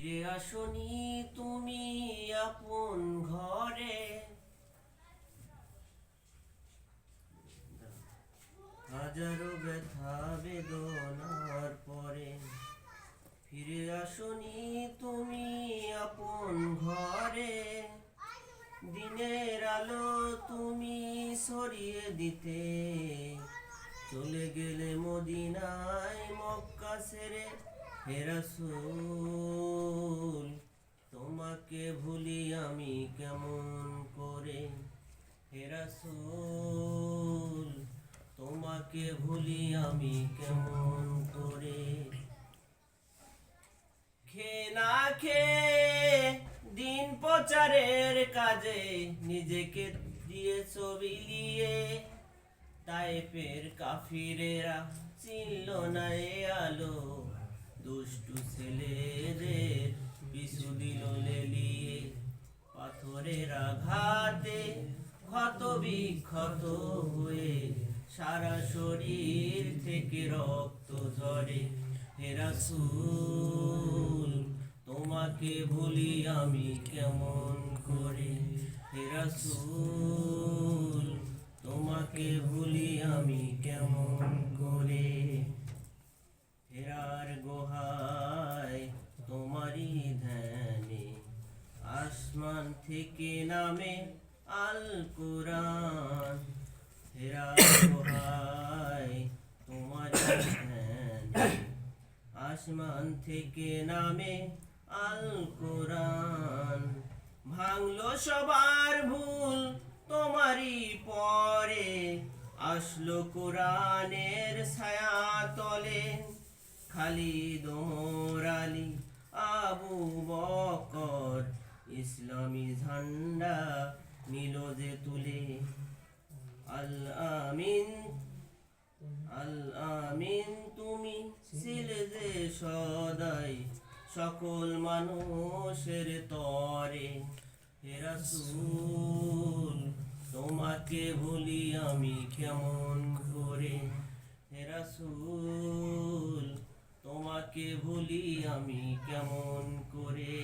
ফিরে আসনি তুমি আপন ঘরে, হাজারো ব্যথা বেদনার পরে। ফিরে আসনি তুমি আপন ঘরে, দিনের আলো তুমি সরিয়ে দিতে চলে গেলে মদিনায় মক্কা ছেড়ে। হে রাসূল, তোমাকে ভুলি আমি কেমন করে। হে রাসূল, তোমাকে ভুলি আমি কেমন করে। না খেয়ে দিন প্রচারের কাজে নিজেকে দিয়েছ বিলিয়ে, তায়েফের কাফিরেরা চিনল না এ আলো, দুষ্টু ছেলেদের পিছু দিল লেলিয়ে। পাথরের আঘাতে ক্ষত বিক্ষত হয়ে সারা শরীর থেকে রক্ত ঝরে। হে রাসূল, তোমাকে ভুলি আমি কেমন করে। হে রাসূল, তোমাকে ভুলি আমি কেমন করে। হেরার গুহায় তোমারই ধ্যানে আসমান থেকে নামে আল কুরআন। হেরার গুহায় তোমারই ধ্যানে আসমান থেকে নামে আল কুরআন। ভাঙলো সবার ভুল তোমারই পরে, আসলো কোরআনের ছায়া তলে। খালিদ ওমর আলী আবু বকর ইসলামী ঝান্ডা নিল যে তুলে। আল আমিন, আল আমিন তুমি ছিলে যে সদাই সকল মানুষের তরে। হে রাসূল, তোমাকে ভুলি আমি কেমন করে। হে রাসূল, তোমাকে ভুলি আমি কেমন করে।